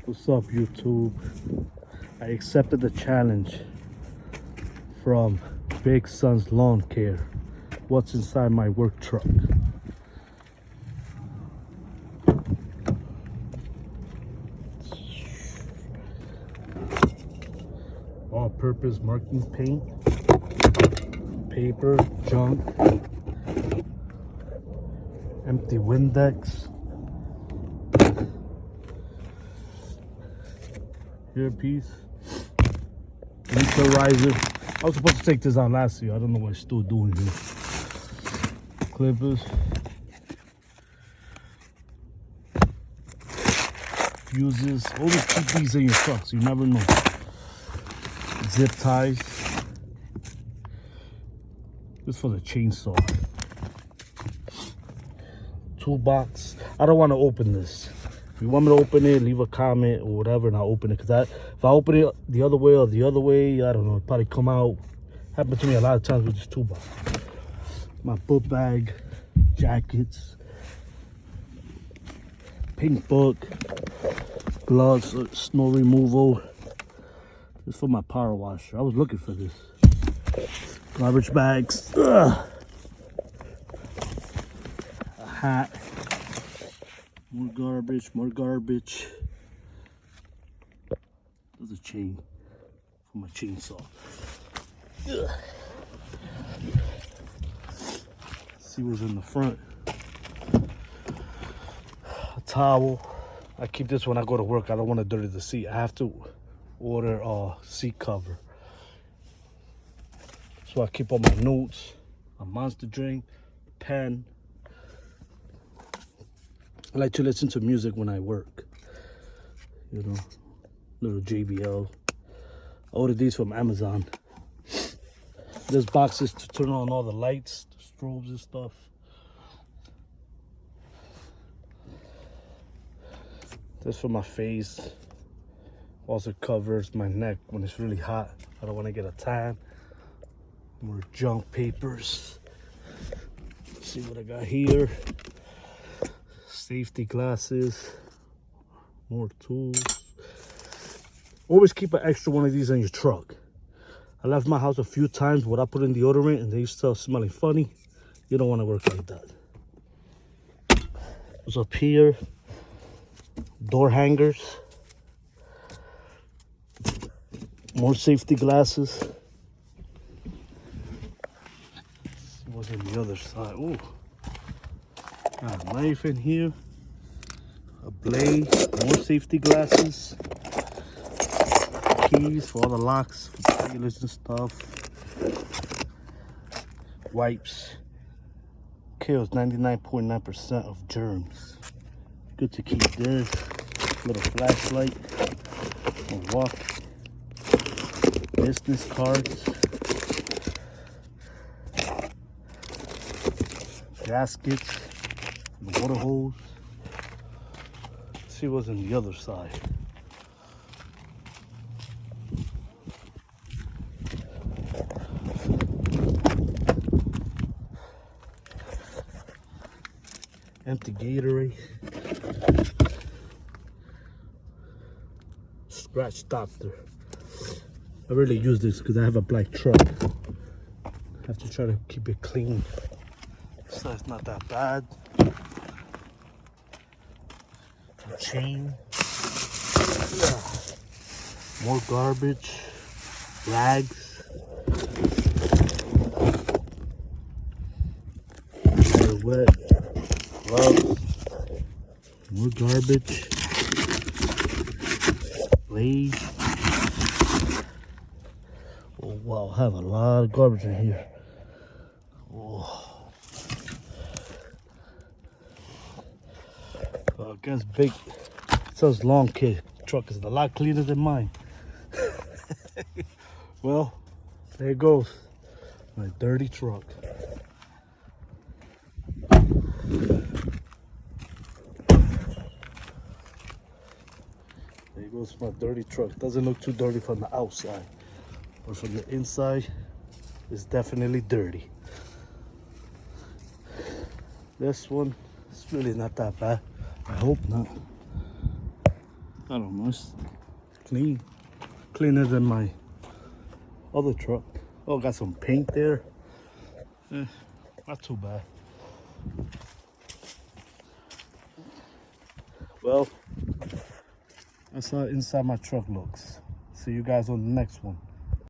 What's up, YouTube? I accepted the challenge from Big Son's Lawn Care. What's inside my work truck? All-purpose marking paint, paper, junk, empty Windex, earpiece, neutralizer. I was supposed to take this out last year. I don't know what I'm still doing here. Clippers, fuses. Always keep these in your trucks. You never know. Zip ties. This for the chainsaw. Toolbox. I don't want to open this. If you want me to open it, leave a comment or whatever, and I'll open it. Because if I open it the other way or the other way, I don't know, it'll probably come out. Happened to me a lot of times with this toolbox. My book bag, jackets, pink book, gloves, snow removal. This is for my power washer. I was looking for this. Garbage bags. Ugh. A hat. More garbage, more garbage. There's a chain for my chainsaw. Ugh. See what's in the front. A towel. I keep this when I go to work. I don't want to dirty the seat. I have to order a seat cover. So I keep all my notes, a Monster drink, pen. I like to listen to music when I work. You know, little JBL. I ordered these from Amazon. There's boxes to turn on all the lights, the strobes and stuff. This for my face. Also covers my neck when it's really hot. I don't want to get a tan. More junk papers. Let's see what I got here. Safety glasses. More tools. Always keep an extra one of these in your truck. I left my house a few times without putting deodorant and they start smelling funny. You don't want to work like that. What's up here? Door hangers. More safety glasses. What's on the other side? Ooh. Got a knife in here. A blade. More safety glasses. Keys for all the locks, for regulars and stuff. Wipes. Kills 99.9% of germs. Good to keep this. Little flashlight. A walk. Business cards. Gaskets. The water hose. Let's see what's on the other side. Empty Gatorade. Scratch Doctor. I really use this because I have a black truck. I have to try to keep it clean. So it's not that bad. A chain. Yeah. More garbage. Rags. They're wet. Gloves. More garbage. Blade. Oh wow, I have a lot of garbage in here. Oh. I guess big. It says Lawn Care truck is a lot cleaner than mine. Well, there it goes. My dirty truck. There goes my dirty truck. Doesn't look too dirty from the outside, but from the inside, it's definitely dirty. This one, it's really not that bad. I hope not. I don't know, it's clean. Cleaner than my other truck. Oh, got some paint there. Not too bad. Well, that's how inside my truck looks. See you guys on the next one.